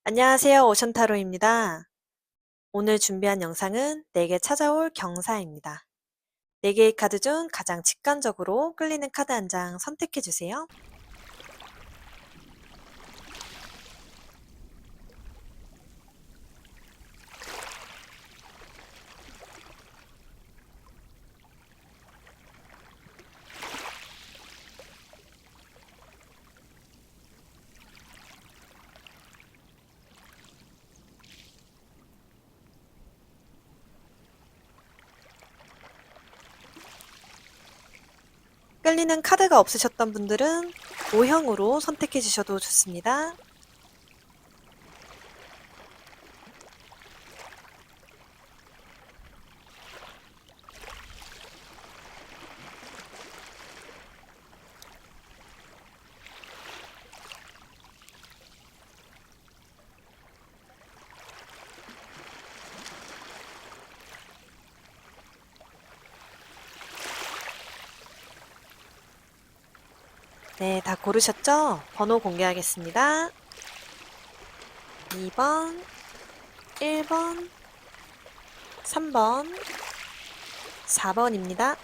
안녕하세요. 오션타로입니다. 오늘 준비한 영상은 내게 찾아올 경사입니다. 4개의 카드 중 가장 직관적으로 끌리는 카드 한 장 선택해 주세요. 끌리는 카드가 없으셨던 분들은 O형으로 선택해 주셔도 좋습니다. 네, 다 고르셨죠? 번호 공개하겠습니다. 2번, 1번, 3번, 4번입니다.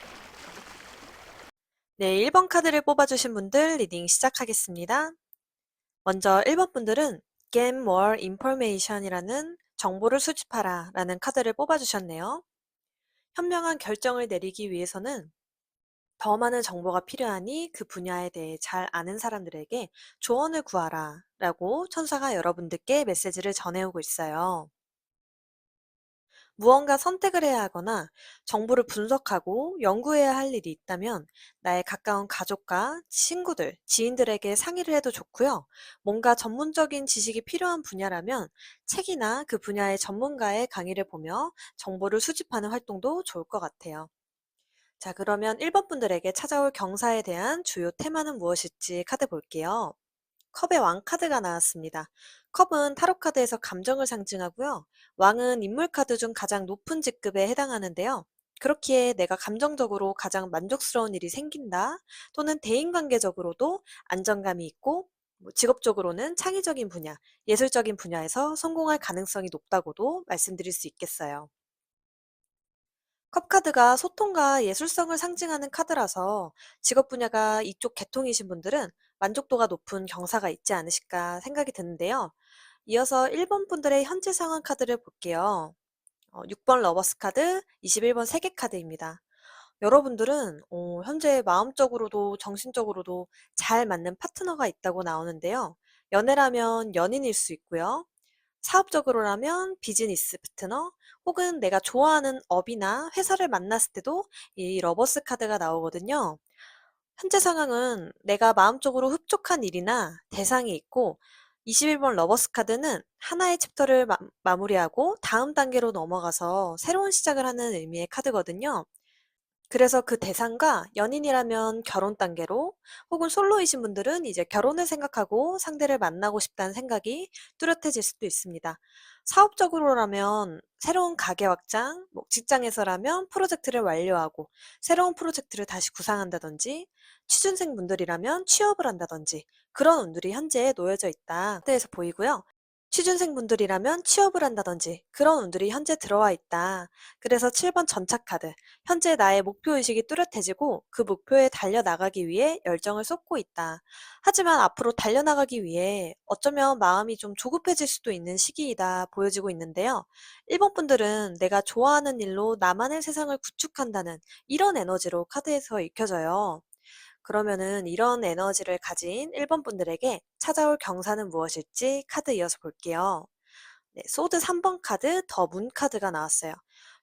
네, 1번 카드를 뽑아주신 분들 리딩 시작하겠습니다. 먼저 1번 분들은 Get More Information이라는 정보를 수집하라 라는 카드를 뽑아주셨네요. 현명한 결정을 내리기 위해서는 더 많은 정보가 필요하니 그 분야에 대해 잘 아는 사람들에게 조언을 구하라 라고 천사가 여러분들께 메시지를 전해오고 있어요. 무언가 선택을 해야 하거나 정보를 분석하고 연구해야 할 일이 있다면 나의 가까운 가족과 친구들, 지인들에게 상의를 해도 좋고요. 뭔가 전문적인 지식이 필요한 분야라면 책이나 그 분야의 전문가의 강의를 보며 정보를 수집하는 활동도 좋을 것 같아요. 자, 그러면 1번 분들에게 찾아올 경사에 대한 주요 테마는 무엇일지 카드 볼게요. 컵의 왕 카드가 나왔습니다. 컵은 타로 카드에서 감정을 상징하고요. 왕은 인물 카드 중 가장 높은 직급에 해당하는데요. 그렇기에 내가 감정적으로 가장 만족스러운 일이 생긴다, 또는 대인관계적으로도 안정감이 있고, 직업적으로는 창의적인 분야, 예술적인 분야에서 성공할 가능성이 높다고도 말씀드릴 수 있겠어요. 컵 카드가 소통과 예술성을 상징하는 카드라서 직업 분야가 이쪽 계통이신 분들은 만족도가 높은 경사가 있지 않으실까 생각이 드는데요. 이어서 1번 분들의 현재 상황 카드를 볼게요. 6번 러버스 카드, 21번 세계 카드입니다. 여러분들은 현재 마음적으로도 정신적으로도 잘 맞는 파트너가 있다고 나오는데요. 연애라면 연인일 수 있고요. 사업적으로라면 비즈니스 파트너, 혹은 내가 좋아하는 업이나 회사를 만났을 때도 이 러버스 카드가 나오거든요. 현재 상황은 내가 마음적으로 흡족한 일이나 대상이 있고, 21번 러버스 카드는 하나의 챕터를 마무리하고 다음 단계로 넘어가서 새로운 시작을 하는 의미의 카드거든요. 그래서 그 대상과 연인이라면 결혼 단계로, 혹은 솔로이신 분들은 이제 결혼을 생각하고 상대를 만나고 싶다는 생각이 뚜렷해질 수도 있습니다. 사업적으로라면 새로운 가게 확장, 직장에서라면 프로젝트를 완료하고 새로운 프로젝트를 다시 구상한다든지, 취준생 분들이라면 취업을 한다든지, 그런 운들이 현재 놓여져 있다. 데에서 보이고요. 취준생분들이라면 취업을 한다든지 그런 운들이 현재 들어와 있다. 그래서 7번 전차 카드. 현재 나의 목표의식이 뚜렷해지고 그 목표에 달려나가기 위해 열정을 쏟고 있다. 하지만 앞으로 달려나가기 위해 어쩌면 마음이 좀 조급해질 수도 있는 시기이다 보여지고 있는데요. 1번 분들은 내가 좋아하는 일로 나만의 세상을 구축한다는 이런 에너지로 카드에서 읽혀져요. 그러면은 이런 에너지를 가진 1번 분들에게 찾아올 경사는 무엇일지 카드 이어서 볼게요. 네, 소드 3번 카드, 더 문 카드가 나왔어요.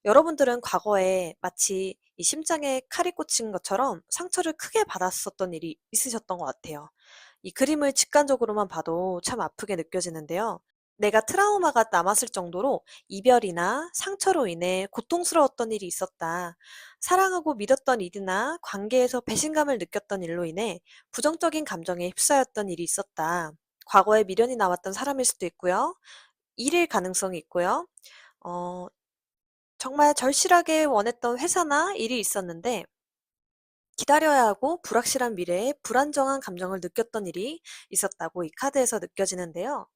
여러분들은 과거에 마치 이 심장에 칼이 꽂힌 것처럼 상처를 크게 받았었던 일이 있으셨던 것 같아요. 이 그림을 직관적으로만 봐도 참 아프게 느껴지는데요. 내가 트라우마가 남았을 정도로 이별이나 상처로 인해 고통스러웠던 일이 있었다. 사랑하고 믿었던 일이나 관계에서 배신감을 느꼈던 일로 인해 부정적인 감정에 휩싸였던 일이 있었다. 과거에 미련이 남았던 사람일 수도 있고요. 일일 가능성이 있고요. 어, 정말 절실하게 원했던 회사나 일이 있었는데 기다려야 하고 불확실한 미래에 불안정한 감정을 느꼈던 일이 있었다고 이 카드에서 느껴지는데요.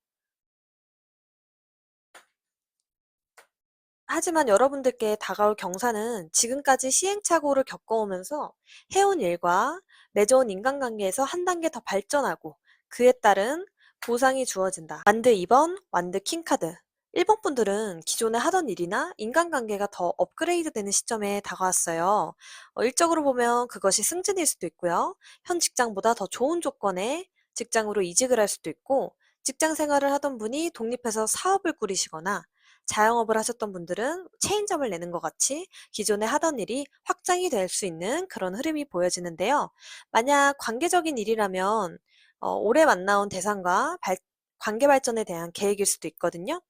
하지만 여러분들께 다가올 경사는 지금까지 시행착오를 겪어오면서 해온 일과 맺어온 인간관계에서 한 단계 더 발전하고 그에 따른 보상이 주어진다. 완드 2번, 완드 킹카드. 1번 분들은 기존에 하던 일이나 인간관계가 더 업그레이드 되는 시점에 다가왔어요. 일적으로 보면 그것이 승진일 수도 있고요. 현 직장보다 더 좋은 조건의 직장으로 이직을 할 수도 있고, 직장 생활을 하던 분이 독립해서 사업을 꾸리시거나, 자영업을 하셨던 분들은 체인점을 내는 것 같이 기존에 하던 일이 확장이 될 수 있는 그런 흐름이 보여지는데요. 만약 관계적인 일이라면 올해 만나온 대상과 관계 발전에 대한 계획일 수도 있거든요.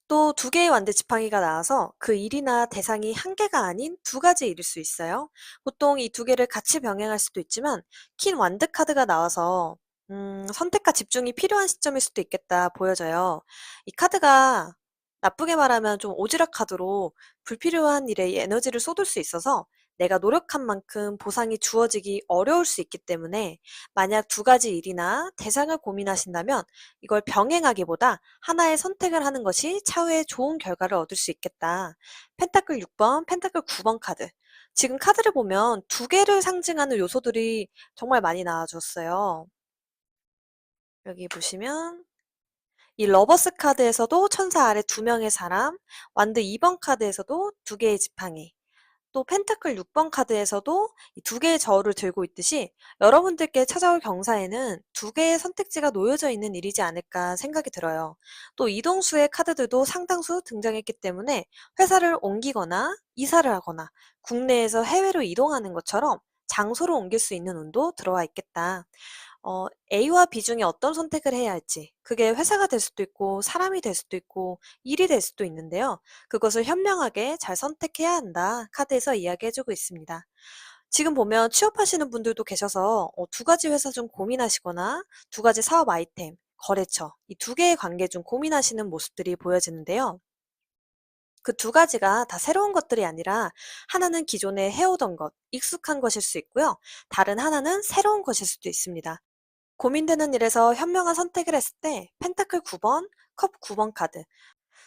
또 두 개의 완드 지팡이가 나와서 그 일이나 대상이 한 개가 아닌 두 가지 일일 수 있어요. 보통 이 두 개를 같이 병행할 수도 있지만 킨 완드 카드가 나와서 선택과 집중이 필요한 시점일 수도 있겠다 보여져요. 이 카드가 나쁘게 말하면 좀 오지랖 카드로 불필요한 일에 에너지를 쏟을 수 있어서 내가 노력한 만큼 보상이 주어지기 어려울 수 있기 때문에, 만약 두 가지 일이나 대상을 고민하신다면 이걸 병행하기보다 하나의 선택을 하는 것이 차후에 좋은 결과를 얻을 수 있겠다. 펜타클 6번, 펜타클 9번 카드. 지금 카드를 보면 두 개를 상징하는 요소들이 정말 많이 나와줬어요. 여기 보시면 이 러버스 카드에서도 천사 아래 두 명의 사람, 완드 2번 카드에서도 두 개의 지팡이, 또 펜타클 6번 카드에서도 이 두 개의 저울을 들고 있듯이 여러분들께 찾아올 경사에는 두 개의 선택지가 놓여져 있는 일이지 않을까 생각이 들어요. 또 이동수의 카드들도 상당수 등장했기 때문에 회사를 옮기거나 이사를 하거나 국내에서 해외로 이동하는 것처럼 장소를 옮길 수 있는 운도 들어와 있겠다. A와 B 중에 어떤 선택을 해야 할지, 그게 회사가 될 수도 있고 사람이 될 수도 있고 일이 될 수도 있는데요. 그것을 현명하게 잘 선택해야 한다. 카드에서 이야기해주고 있습니다. 지금 보면 취업하시는 분들도 계셔서 두 가지 회사 중 고민하시거나 두 가지 사업 아이템, 거래처, 이 두 개의 관계 중 고민하시는 모습들이 보여지는데요. 그 두 가지가 다 새로운 것들이 아니라 하나는 기존에 해오던 것, 익숙한 것일 수 있고요. 다른 하나는 새로운 것일 수도 있습니다. 고민되는 일에서 현명한 선택을 했을 때 펜타클 9번, 컵 9번 카드.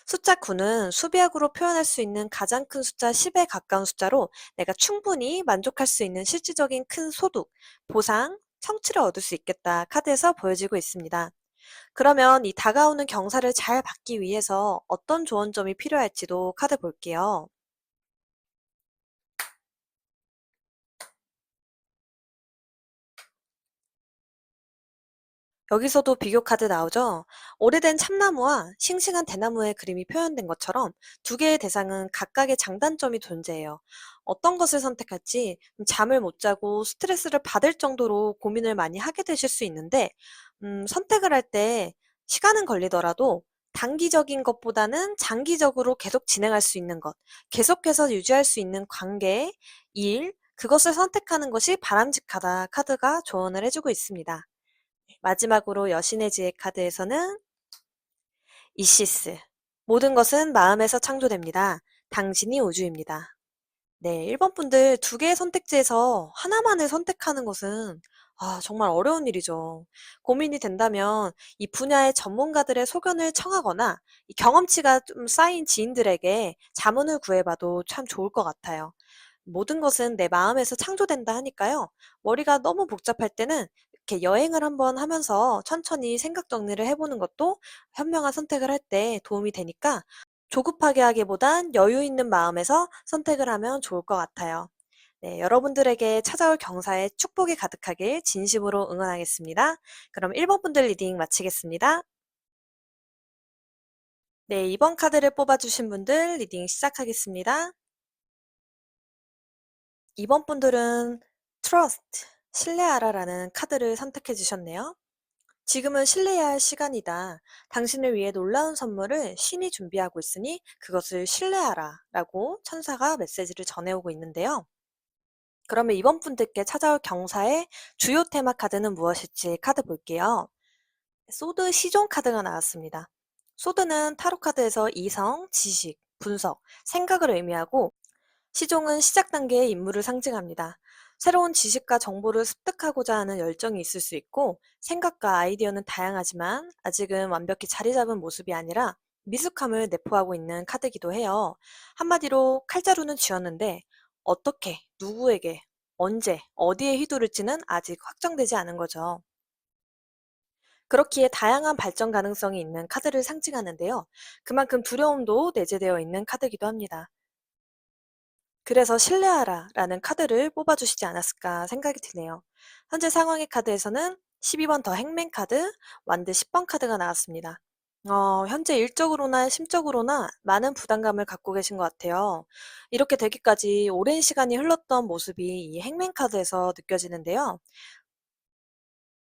숫자 9는 수비약으로 표현할 수 있는 가장 큰 숫자 10에 가까운 숫자로 내가 충분히 만족할 수 있는 실질적인 큰 소득, 보상, 성취를 얻을 수 있겠다 카드에서 보여지고 있습니다. 그러면 이 다가오는 경사를 잘 받기 위해서 어떤 조언점이 필요할지도 카드 볼게요. 여기서도 비교 카드 나오죠? 오래된 참나무와 싱싱한 대나무의 그림이 표현된 것처럼 두 개의 대상은 각각의 장단점이 존재해요. 어떤 것을 선택할지 잠을 못 자고 스트레스를 받을 정도로 고민을 많이 하게 되실 수 있는데, 선택을 할 때 시간은 걸리더라도 단기적인 것보다는 장기적으로 계속 진행할 수 있는 것, 계속해서 유지할 수 있는 관계, 일, 그것을 선택하는 것이 바람직하다 카드가 조언을 해주고 있습니다. 마지막으로 여신의 지혜 카드에서는 이시스. 모든 것은 마음에서 창조됩니다. 당신이 우주입니다. 네, 1번 분들 두 개의 선택지에서 하나만을 선택하는 것은 정말 어려운 일이죠. 고민이 된다면 이 분야의 전문가들의 소견을 청하거나 이 경험치가 좀 쌓인 지인들에게 자문을 구해봐도 참 좋을 것 같아요. 모든 것은 내 마음에서 창조된다 하니까요. 머리가 너무 복잡할 때는 이렇게 여행을 한번 하면서 천천히 생각 정리를 해보는 것도 현명한 선택을 할 때 도움이 되니까 조급하게 하기보단 여유 있는 마음에서 선택을 하면 좋을 것 같아요. 네, 여러분들에게 찾아올 경사에 축복이 가득하길 진심으로 응원하겠습니다. 그럼 1번 분들 리딩 마치겠습니다. 네, 2번 카드를 뽑아주신 분들 리딩 시작하겠습니다. 2번 분들은 Trust, 신뢰하라라는 카드를 선택해 주셨네요. 지금은 신뢰해야 할 시간이다. 당신을 위해 놀라운 선물을 신이 준비하고 있으니 그것을 신뢰하라 라고 천사가 메시지를 전해오고 있는데요. 그러면 이번 분들께 찾아올 경사의 주요 테마 카드는 무엇일지 카드 볼게요. 소드 시종 카드가 나왔습니다. 소드는 타로 카드에서 이성, 지식, 분석, 생각을 의미하고, 시종은 시작 단계의 인물을 상징합니다. 새로운 지식과 정보를 습득하고자 하는 열정이 있을 수 있고, 생각과 아이디어는 다양하지만 아직은 완벽히 자리 잡은 모습이 아니라 미숙함을 내포하고 있는 카드이기도 해요. 한마디로 칼자루는 쥐었는데 어떻게, 누구에게, 언제, 어디에 휘두를지는 아직 확정되지 않은 거죠. 그렇기에 다양한 발전 가능성이 있는 카드를 상징하는데요. 그만큼 두려움도 내재되어 있는 카드이기도 합니다. 그래서 신뢰하라 라는 카드를 뽑아주시지 않았을까 생각이 드네요. 현재 상황의 카드에서는 12번 더 행맨 카드, 완드 10번 카드가 나왔습니다. 현재 일적으로나 심적으로나 많은 부담감을 갖고 계신 것 같아요. 이렇게 되기까지 오랜 시간이 흘렀던 모습이 이 행맨 카드에서 느껴지는데요.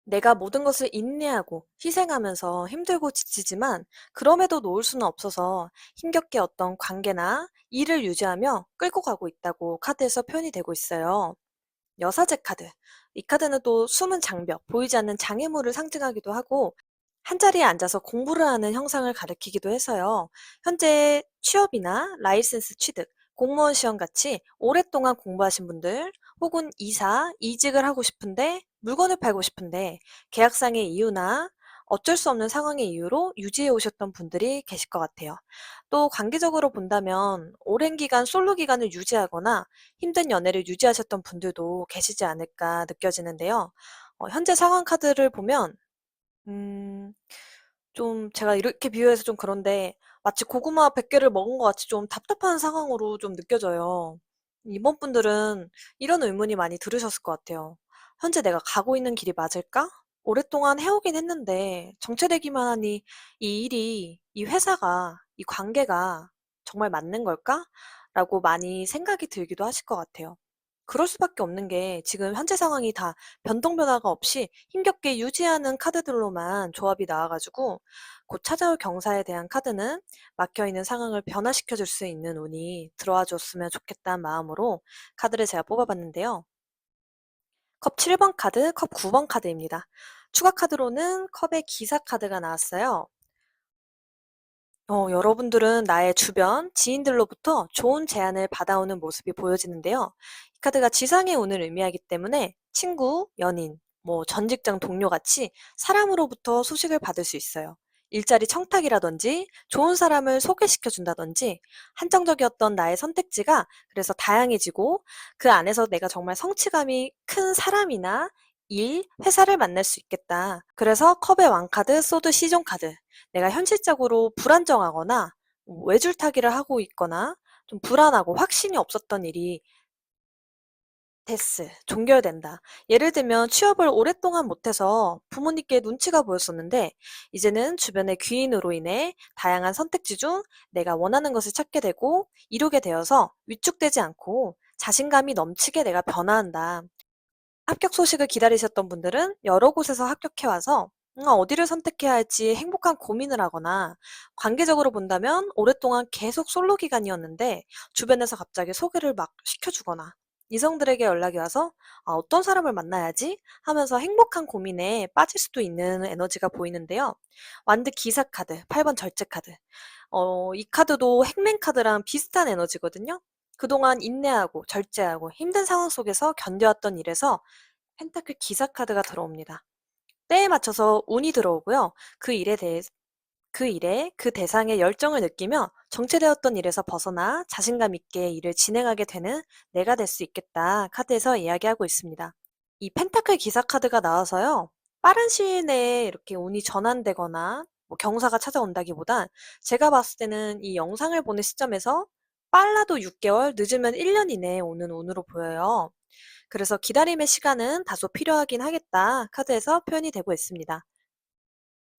내가 모든 것을 인내하고 희생하면서 힘들고 지치지만 그럼에도 놓을 수는 없어서 힘겹게 어떤 관계나 일을 유지하며 끌고 가고 있다고 카드에서 표현이 되고 있어요. 여사제 카드. 이 카드는 또 숨은 장벽, 보이지 않는 장애물을 상징하기도 하고 한자리에 앉아서 공부를 하는 형상을 가리키기도 해서요. 현재 취업이나 라이센스 취득, 공무원 시험 같이 오랫동안 공부하신 분들, 혹은 이사, 이직을 하고 싶은데 물건을 팔고 싶은데 계약상의 이유나 어쩔 수 없는 상황의 이유로 유지해 오셨던 분들이 계실 것 같아요. 또 관계적으로 본다면 오랜 기간 솔로 기간을 유지하거나 힘든 연애를 유지하셨던 분들도 계시지 않을까 느껴지는데요. 현재 상황 카드를 보면 음. 좀 제가 이렇게 비유해서 좀 그런데 마치 고구마 100 개를 먹은 것 같이 좀 답답한 상황으로 좀 느껴져요. 이번 분들은 이런 의문이 많이 들으셨을 것 같아요. '현재 내가 가고 있는 길이 맞을까? 오랫동안 해 오긴 했는데 정체되기만 하니 이 일이, 이 회사가, 이 관계가 정말 맞는 걸까?'라고 많이 생각이 들기도 하실 것 같아요. 그럴 수밖에 없는 게 지금 현재 상황이 다 변동 변화가 없이 힘겹게 유지하는 카드들로만 조합이 나와 가지고 곧 찾아올 경사에 대한 카드는 막혀 있는 상황을 변화시켜 줄 수 있는 운이 들어와 줬으면 좋겠다는 마음으로 카드를 제가 뽑아 봤는데요. 컵 7번 카드, 컵 9번 카드입니다. 추가 카드로는 컵의 기사 카드가 나왔어요. 여러분들은 나의 주변 지인들로부터 좋은 제안을 받아오는 모습이 보여지는데요. 이 카드가 지상의 운을 의미하기 때문에 친구, 연인, 전 직장 동료 같이 사람으로부터 소식을 받을 수 있어요. 일자리 청탁이라든지 좋은 사람을 소개시켜 준다든지 한정적이었던 나의 선택지가 그래서 다양해지고 그 안에서 내가 정말 성취감이 큰 사람이나 일, 회사를 만날 수 있겠다. 그래서 컵의 왕카드, 소드 시종 카드. 내가 현실적으로 불안정하거나 외줄타기를 하고 있거나 좀 불안하고 확신이 없었던 일이 종결된다. 예를 들면 취업을 오랫동안 못해서 부모님께 눈치가 보였었는데 이제는 주변의 귀인으로 인해 다양한 선택지 중 내가 원하는 것을 찾게 되고 이루게 되어서 위축되지 않고 자신감이 넘치게 내가 변화한다. 합격 소식을 기다리셨던 분들은 여러 곳에서 합격해 와서 어디를 선택해야 할지 행복한 고민을 하거나 관계적으로 본다면 오랫동안 계속 솔로 기간이었는데 주변에서 갑자기 소개를 막 시켜주거나 이성들에게 연락이 와서 어떤 사람을 만나야지 하면서 행복한 고민에 빠질 수도 있는 에너지가 보이는데요. 완드 기사 카드, 8번 절제 카드. 이 카드도 행맨 카드랑 비슷한 에너지거든요. 그동안 인내하고 절제하고 힘든 상황 속에서 견뎌왔던 일에서 펜타클 기사 카드가 들어옵니다. 때에 맞춰서 운이 들어오고요. 그 일에 그 대상의 열정을 느끼며 정체되었던 일에서 벗어나 자신감 있게 일을 진행하게 되는 내가 될 수 있겠다 카드에서 이야기하고 있습니다. 이 펜타클 기사 카드가 나와서요. 빠른 시일 내에 이렇게 운이 전환되거나 경사가 찾아온다기보단 제가 봤을 때는 이 영상을 보는 시점에서 빨라도 6개월, 늦으면 1년 이내에 오는 운으로 보여요. 그래서 기다림의 시간은 다소 필요하긴 하겠다 카드에서 표현이 되고 있습니다.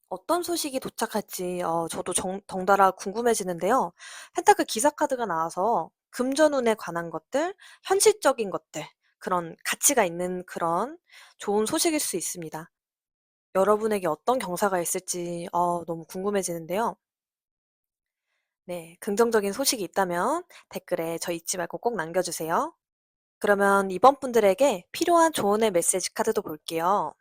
어떤 소식이 도착할지 저도 덩달아 궁금해지는데요. 펜타클 기사 카드가 나와서 금전운에 관한 것들, 현실적인 것들, 그런 가치가 있는 그런 좋은 소식일 수 있습니다. 여러분에게 어떤 경사가 있을지 너무 궁금해지는데요. 네, 긍정적인 소식이 있다면 댓글에 저 잊지 말고 꼭 남겨주세요. 그러면 이번 분들에게 필요한 조언의 메시지 카드도 볼게요.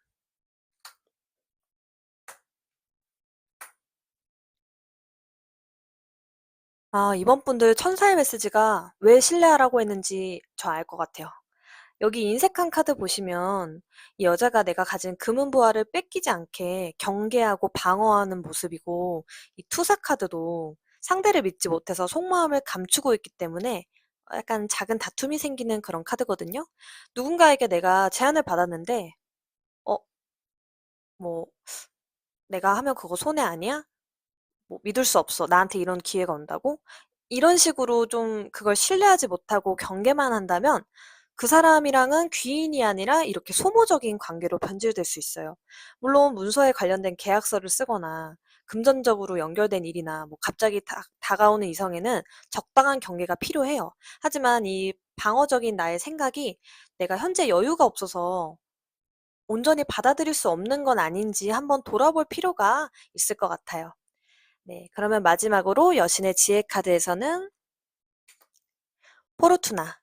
이번 분들 천사의 메시지가 왜 신뢰하라고 했는지 저 알 것 같아요. 여기 인색한 카드 보시면 이 여자가 내가 가진 금은 부하를 뺏기지 않게 경계하고 방어하는 모습이고, 이 투사 카드도 상대를 믿지 못해서 속마음을 감추고 있기 때문에 약간 작은 다툼이 생기는 그런 카드거든요. 누군가에게 내가 제안을 받았는데 어 뭐 "내가 하면 그거 손해 아니야? 뭐 믿을 수 없어. 나한테 이런 기회가 온다고?" 이런 식으로 좀 그걸 신뢰하지 못하고 경계만 한다면 그 사람이랑은 귀인이 아니라 이렇게 소모적인 관계로 변질될 수 있어요. 물론 문서에 관련된 계약서를 쓰거나 금전적으로 연결된 일이나 뭐 갑자기 다가오는 이성에는 적당한 경계가 필요해요. 하지만 이 방어적인 나의 생각이 내가 현재 여유가 없어서 온전히 받아들일 수 없는 건 아닌지 한번 돌아볼 필요가 있을 것 같아요. 네, 그러면 마지막으로 여신의 지혜 카드에서는 포르투나,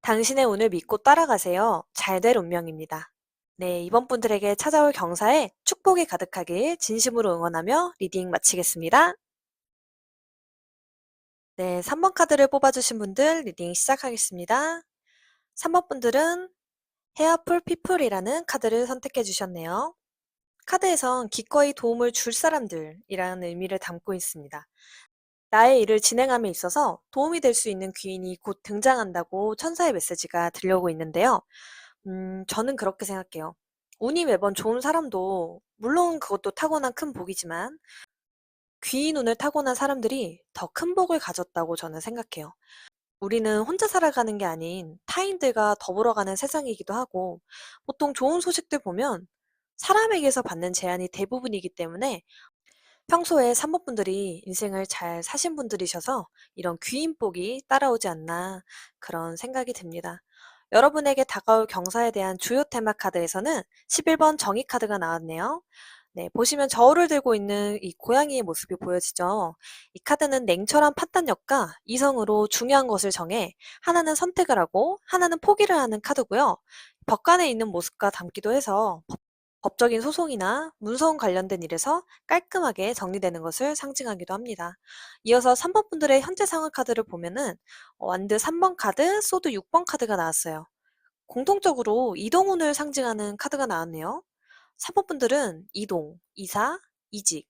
당신의 운을 믿고 따라가세요. 잘 될 운명입니다. 네, 이번 분들에게 찾아올 경사에 축복이 가득하길 진심으로 응원하며 리딩 마치겠습니다. 네, 3번 카드를 뽑아주신 분들 리딩 시작하겠습니다. 3번 분들은 헤어풀 피플이라는 카드를 선택해 주셨네요. 카드에선 기꺼이 도움을 줄 사람들이라는 의미를 담고 있습니다. 나의 일을 진행함에 있어서 도움이 될 수 있는 귀인이 곧 등장한다고 천사의 메시지가 들려오고 있는데요. 저는 그렇게 생각해요. 운이 매번 좋은 사람도, 물론 그것도 타고난 큰 복이지만, 귀인 운을 타고난 사람들이 더 큰 복을 가졌다고 저는 생각해요. 우리는 혼자 살아가는 게 아닌 타인들과 더불어가는 세상이기도 하고, 보통 좋은 소식들 보면 사람에게서 받는 제안이 대부분이기 때문에 평소에 산모분들이 인생을 잘 사신 분들이셔서 이런 귀인복이 따라오지 않나 그런 생각이 듭니다. 여러분에게 다가올 경사에 대한 주요 테마 카드에서는 11번 정의 카드가 나왔네요. 네, 보시면 저울을 들고 있는 이 고양이의 모습이 보여지죠. 이 카드는 냉철한 판단력과 이성으로 중요한 것을 정해 하나는 선택을 하고 하나는 포기를 하는 카드고요. 벽간에 있는 모습과 닮기도 해서 법적인 소송이나 문서원 관련된 일에서 깔끔하게 정리되는 것을 상징하기도 합니다. 이어서 3번 분들의 현재 상황 카드를 보면은 완드 3번 카드, 소드 6번 카드가 나왔어요. 공통적으로 이동운을 상징하는 카드가 나왔네요. 3번 분들은 이동, 이사, 이직,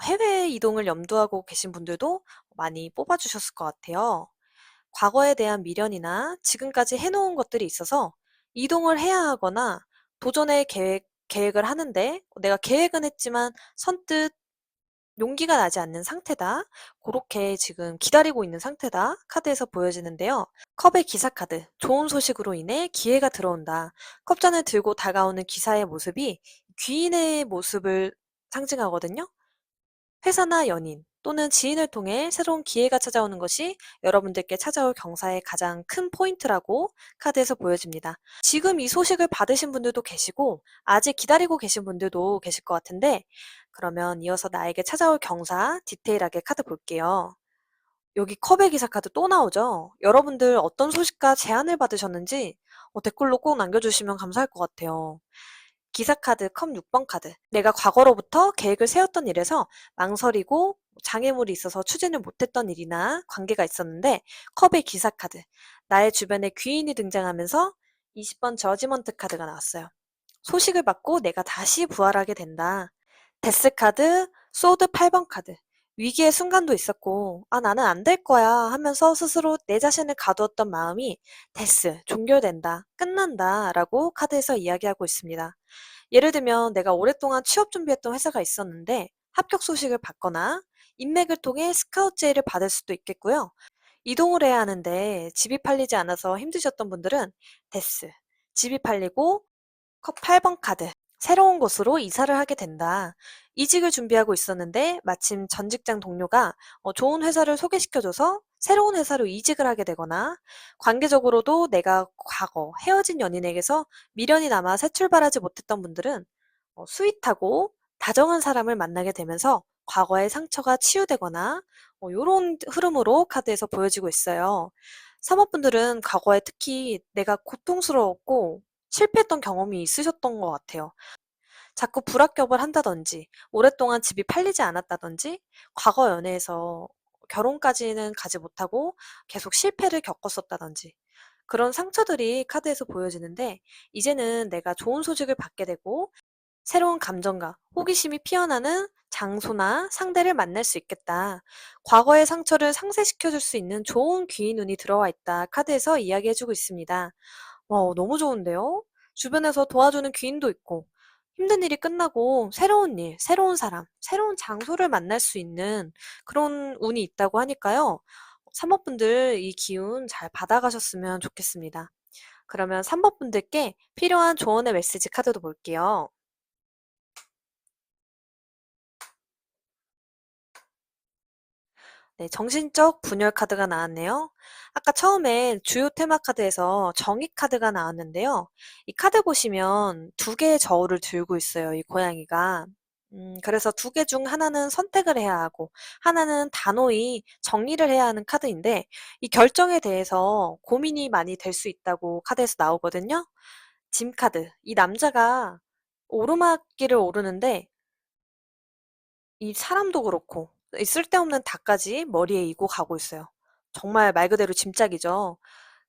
해외 이동을 염두하고 계신 분들도 많이 뽑아주셨을 것 같아요. 과거에 대한 미련이나 지금까지 해놓은 것들이 있어서 이동을 해야 하거나 도전의 계획을 하는데 내가 계획은 했지만 선뜻 용기가 나지 않는 상태다. 그렇게 지금 기다리고 있는 상태다. 카드에서 보여지는데요. 컵의 기사 카드. 좋은 소식으로 인해 기회가 들어온다. 컵잔을 들고 다가오는 기사의 모습이 귀인의 모습을 상징하거든요. 회사나 연인 또는 지인을 통해 새로운 기회가 찾아오는 것이 여러분들께 찾아올 경사의 가장 큰 포인트라고 카드에서 보여집니다. 지금 이 소식을 받으신 분들도 계시고 아직 기다리고 계신 분들도 계실 것 같은데, 그러면 이어서 나에게 찾아올 경사 디테일하게 카드 볼게요. 여기 컵의 기사 카드 또 나오죠? 여러분들 어떤 소식과 제안을 받으셨는지 댓글로 꼭 남겨주시면 감사할 것 같아요. 기사 카드, 컵 6번 카드. 내가 과거로부터 계획을 세웠던 일에서 망설이고 장애물이 있어서 추진을 못했던 일이나 관계가 있었는데, 컵의 기사 카드. 나의 주변에 귀인이 등장하면서 20번 저지먼트 카드가 나왔어요. 소식을 받고 내가 다시 부활하게 된다. 데스 카드, 소드 8번 카드. 위기의 순간도 있었고, 아, 나는 안 될 거야 하면서 스스로 내 자신을 가두었던 마음이 데스, 종결된다, 끝난다 라고 카드에서 이야기하고 있습니다. 예를 들면 내가 오랫동안 취업 준비했던 회사가 있었는데 합격 소식을 받거나 인맥을 통해 스카우트 제의를 받을 수도 있겠고요. 이동을 해야 하는데 집이 팔리지 않아서 힘드셨던 분들은 데스, 집이 팔리고 컵 8번 카드. 새로운 곳으로 이사를 하게 된다. 이직을 준비하고 있었는데 마침 전 직장 동료가 좋은 회사를 소개시켜줘서 새로운 회사로 이직을 하게 되거나, 관계적으로도 내가 과거 헤어진 연인에게서 미련이 남아 새 출발하지 못했던 분들은 스윗하고 다정한 사람을 만나게 되면서 과거의 상처가 치유되거나 요런 흐름으로 카드에서 보여지고 있어요. 사모분들은 과거에 특히 내가 고통스러웠고 실패했던 경험이 있으셨던 것 같아요. 자꾸 불합격을 한다든지, 오랫동안 집이 팔리지 않았다든지, 과거 연애에서 결혼까지는 가지 못하고 계속 실패를 겪었었다든지, 그런 상처들이 카드에서 보여지는데 이제는 내가 좋은 소식을 받게 되고 새로운 감정과 호기심이 피어나는 장소나 상대를 만날 수 있겠다. 과거의 상처를 상쇄시켜줄 수 있는 좋은 귀인 운이 들어와 있다. 카드에서 이야기해주고 있습니다. 너무 좋은데요? 주변에서 도와주는 귀인도 있고, 힘든 일이 끝나고 새로운 일, 새로운 사람, 새로운 장소를 만날 수 있는 그런 운이 있다고 하니까요. 3번분들 이 기운 잘 받아가셨으면 좋겠습니다. 그러면 3번분들께 필요한 조언의 메시지 카드도 볼게요. 네, 정신적 분열 카드가 나왔네요. 아까 처음에 주요 테마 카드에서 정의 카드가 나왔는데요. 이 카드 보시면 두 개의 저울을 들고 있어요, 이 고양이가. 그래서 두 개 중 하나는 선택을 해야 하고, 하나는 단호히 정리를 해야 하는 카드인데, 이 결정에 대해서 고민이 많이 될 수 있다고 카드에서 나오거든요. 짐 카드. 이 남자가 오르막길을 오르는데, 이 사람도 그렇고 이 쓸데없는 닭까지 머리에 이고 가고 있어요. 정말 말 그대로 짐짝이죠.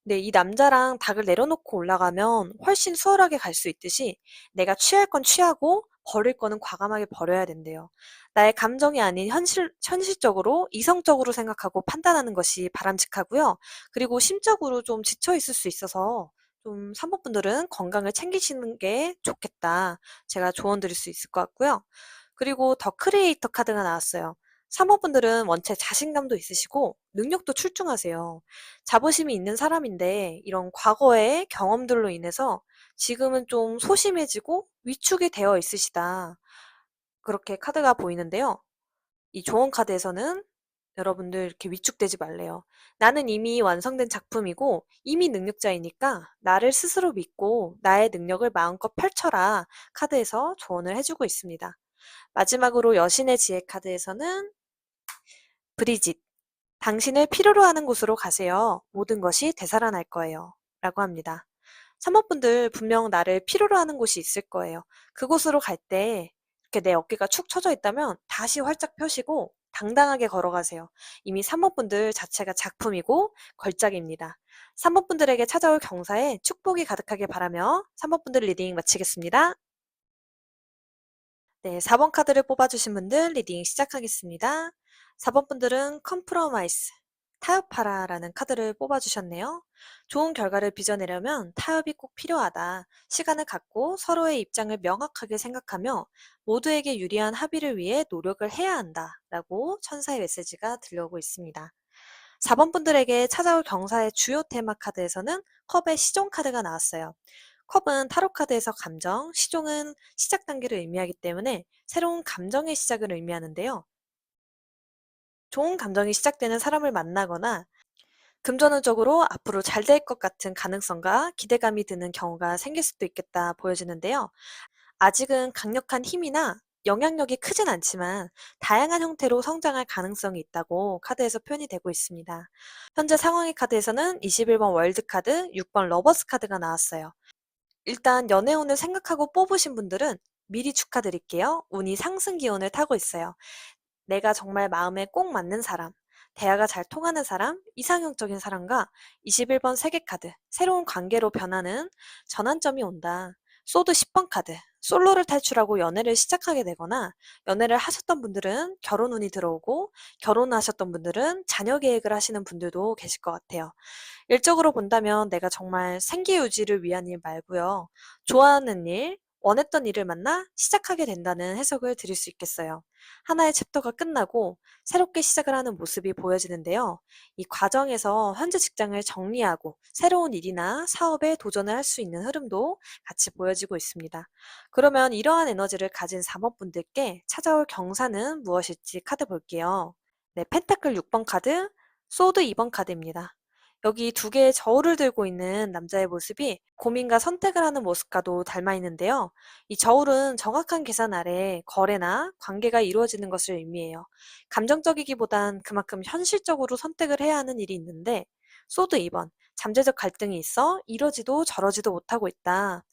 근데 이 남자랑 닭을 내려놓고 올라가면 훨씬 수월하게 갈 수 있듯이 내가 취할 건 취하고 버릴 거는 과감하게 버려야 된대요. 나의 감정이 아닌 현실적으로 이성적으로 생각하고 판단하는 것이 바람직하고요. 그리고 심적으로 좀 지쳐 있을 수 있어서 좀 산모분들은 건강을 챙기시는 게 좋겠다. 제가 조언 드릴 수 있을 것 같고요. 그리고 더 크리에이터 카드가 나왔어요. 사모분들은 원체 자신감도 있으시고 능력도 출중하세요. 자부심이 있는 사람인데 이런 과거의 경험들로 인해서 지금은 좀 소심해지고 위축이 되어 있으시다. 그렇게 카드가 보이는데요. 이 조언 카드에서는 여러분들 이렇게 위축되지 말래요. 나는 이미 완성된 작품이고 이미 능력자이니까 나를 스스로 믿고 나의 능력을 마음껏 펼쳐라. 카드에서 조언을 해주고 있습니다. 마지막으로 여신의 지혜 카드에서는 브리짓, 당신을 필요로 하는 곳으로 가세요. 모든 것이 되살아날 거예요. 라고 합니다. 사모분들 분명 나를 필요로 하는 곳이 있을 거예요. 그곳으로 갈 때 이렇게 내 어깨가 축 처져 있다면 다시 활짝 펴시고 당당하게 걸어가세요. 이미 사모분들 자체가 작품이고 걸작입니다. 사모분들에게 찾아올 경사에 축복이 가득하게 바라며 사모분들 리딩 마치겠습니다. 네, 4번 카드를 뽑아주신 분들 리딩 시작하겠습니다. 4번 분들은 컴프로마이스, 타협하라라는 카드를 뽑아주셨네요. 좋은 결과를 빚어내려면 타협이 꼭 필요하다. 시간을 갖고 서로의 입장을 명확하게 생각하며 모두에게 유리한 합의를 위해 노력을 해야 한다. 라고 천사의 메시지가 들려오고 있습니다. 4번 분들에게 찾아올 경사의 주요 테마 카드에서는 컵의 시종 카드가 나왔어요. 컵은 타로 카드에서 감정, 시종은 시작 단계를 의미하기 때문에 새로운 감정의 시작을 의미하는데요. 좋은 감정이 시작되는 사람을 만나거나 금전운적으로 앞으로 잘 될 것 같은 가능성과 기대감이 드는 경우가 생길 수도 있겠다 보여지는데요. 아직은 강력한 힘이나 영향력이 크진 않지만 다양한 형태로 성장할 가능성이 있다고 카드에서 표현이 되고 있습니다. 현재 상황의 카드에서는 21번 월드카드, 6번 러버스 카드가 나왔어요. 일단 연애운을 생각하고 뽑으신 분들은 미리 축하드릴게요. 운이 상승 기운을 타고 있어요. 내가 정말 마음에 꼭 맞는 사람, 대화가 잘 통하는 사람, 이상형적인 사람과 21번 세계카드, 새로운 관계로 변하는 전환점이 온다. 소드 10번 카드, 솔로를 탈출하고 연애를 시작하게 되거나 연애를 하셨던 분들은 결혼 운이 들어오고 결혼하셨던 분들은 자녀 계획을 하시는 분들도 계실 것 같아요. 일적으로 본다면 내가 정말 생계 유지를 위한 일 말고요. 좋아하는 일, 원했던 일을 만나 시작하게 된다는 해석을 드릴 수 있겠어요. 하나의 챕터가 끝나고 새롭게 시작을 하는 모습이 보여지는데요. 이 과정에서 현재 직장을 정리하고 새로운 일이나 사업에 도전을 할 수 있는 흐름도 같이 보여지고 있습니다. 그러면 이러한 에너지를 가진 사모분들께 찾아올 경사는 무엇일지 카드 볼게요. 네, 펜타클 6번 카드, 소드 2번 카드입니다. 여기 두 개의 저울을 들고 있는 남자의 모습이 고민과 선택을 하는 모습과도 닮아 있는데요. 이 저울은 정확한 계산 아래 거래나 관계가 이루어지는 것을 의미해요. 감정적이기보단 그만큼 현실적으로 선택을 해야 하는 일이 있는데, 소드 2번, 잠재적 갈등이 있어 이러지도 저러지도 못하고 있다.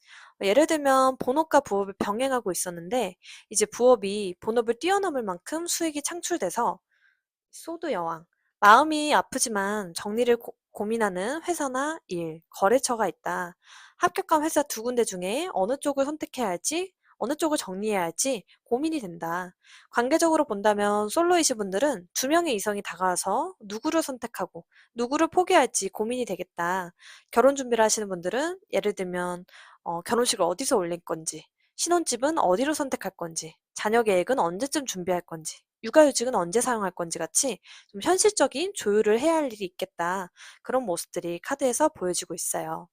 예를 들면 본업과 부업을 병행하고 있었는데 이제 부업이 본업을 뛰어넘을 만큼 수익이 창출돼서 소드 여왕. 마음이 아프지만 정리를 고민하는 회사나 일, 거래처가 있다. 합격한 회사 두 군데 중에 어느 쪽을 선택해야 할지, 어느 쪽을 정리해야 할지 고민이 된다. 관계적으로 본다면 솔로이시 분들은 두 명의 이성이 다가와서 누구를 선택하고 누구를 포기할지 고민이 되겠다. 결혼 준비를 하시는 분들은 예를 들면 결혼식을 어디서 올릴 건지, 신혼집은 어디로 선택할 건지, 자녀 계획은 언제쯤 준비할 건지, 육아휴직은 언제 사용할 건지 같이 좀 현실적인 조율을 해야 할 일이 있겠다. 그런 모습들이 카드에서 보여지고 있어요.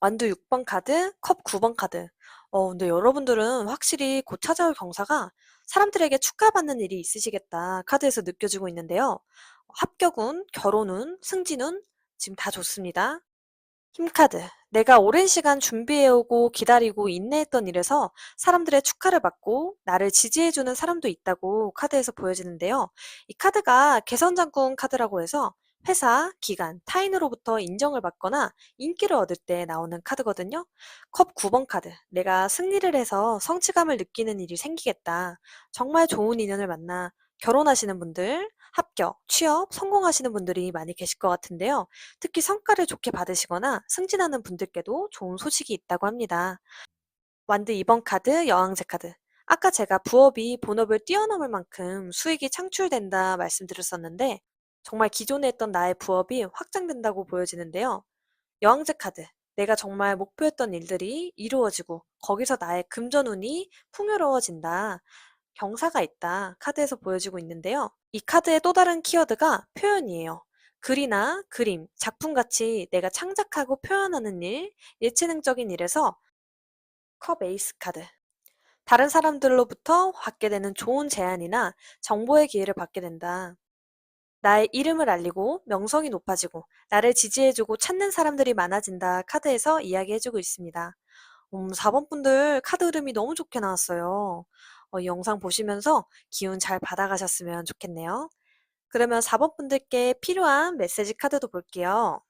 완두 6번 카드, 컵 9번 카드. 근데 여러분들은 확실히 곧 찾아올 경사가 사람들에게 축하받는 일이 있으시겠다. 카드에서 느껴지고 있는데요. 합격운, 결혼운, 승진운, 지금 다 좋습니다. 힘카드. 내가 오랜 시간 준비해오고 기다리고 인내했던 일에서 사람들의 축하를 받고 나를 지지해주는 사람도 있다고 카드에서 보여지는데요. 이 카드가 개선장군 카드라고 해서 회사, 기관, 타인으로부터 인정을 받거나 인기를 얻을 때 나오는 카드거든요. 컵 9번 카드. 내가 승리를 해서 성취감을 느끼는 일이 생기겠다. 정말 좋은 인연을 만나 결혼하시는 분들, 합격, 취업, 성공하시는 분들이 많이 계실 것 같은데요. 특히 성과를 좋게 받으시거나 승진하는 분들께도 좋은 소식이 있다고 합니다. 완드 2번 카드, 여왕제 카드. 아까 제가 부업이 본업을 뛰어넘을 만큼 수익이 창출된다 말씀드렸었는데 정말 기존에 했던 나의 부업이 확장된다고 보여지는데요. 여왕제 카드. 내가 정말 목표했던 일들이 이루어지고 거기서 나의 금전운이 풍요로워진다. 경사가 있다. 카드에서 보여지고 있는데요. 이 카드의 또 다른 키워드가 표현이에요. 글이나 그림, 작품같이 내가 창작하고 표현하는 일, 예체능적인 일에서 컵 에이스 카드. 다른 사람들로부터 받게 되는 좋은 제안이나 정보의 기회를 받게 된다. 나의 이름을 알리고 명성이 높아지고 나를 지지해주고 찾는 사람들이 많아진다 카드에서 이야기해주고 있습니다. 4번 분들 카드 흐름이 너무 좋게 나왔어요. 이 영상 보시면서 기운 잘 받아가셨으면 좋겠네요. 그러면 4번 분들께 필요한 메시지 카드도 볼게요.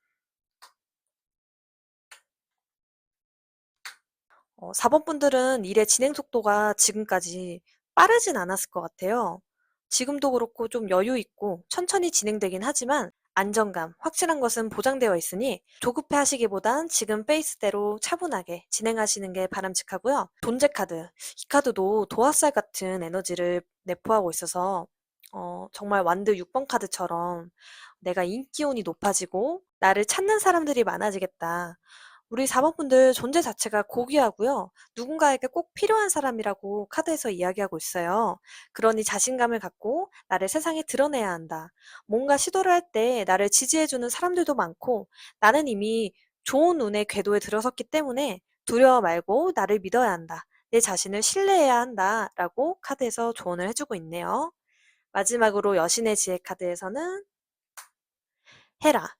4번 분들은 일의 진행 속도가 지금까지 빠르진 않았을 것 같아요. 지금도 그렇고 좀 여유 있고 천천히 진행되긴 하지만 안정감, 확실한 것은 보장되어 있으니 조급해 하시기보단 지금 페이스대로 차분하게 진행하시는 게 바람직하고요. 존재 카드. 이 카드도 도화살 같은 에너지를 내포하고 있어서 정말 완드 6번 카드처럼 내가 인기운이 높아지고 나를 찾는 사람들이 많아지겠다. 우리 4번 분들 존재 자체가 고귀하고요. 누군가에게 꼭 필요한 사람이라고 카드에서 이야기하고 있어요. 그러니 자신감을 갖고 나를 세상에 드러내야 한다. 뭔가 시도를 할 때 나를 지지해주는 사람들도 많고 나는 이미 좋은 운의 궤도에 들어섰기 때문에 두려워 말고 나를 믿어야 한다. 내 자신을 신뢰해야 한다. 라고 카드에서 조언을 해주고 있네요. 마지막으로 여신의 지혜 카드에서는 해라.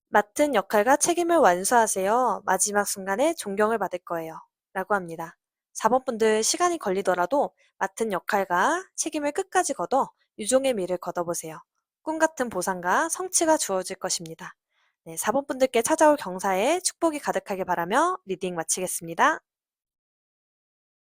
맡은 역할과 책임을 완수하세요. 마지막 순간에 존경을 받을 거예요. 라고 합니다. 4번 분들 시간이 걸리더라도 맡은 역할과 책임을 끝까지 걷어 유종의 미를 거둬보세요. 꿈 같은 보상과 성취가 주어질 것입니다. 네, 4번 분들께 찾아올 경사에 축복이 가득하게 바라며 리딩 마치겠습니다.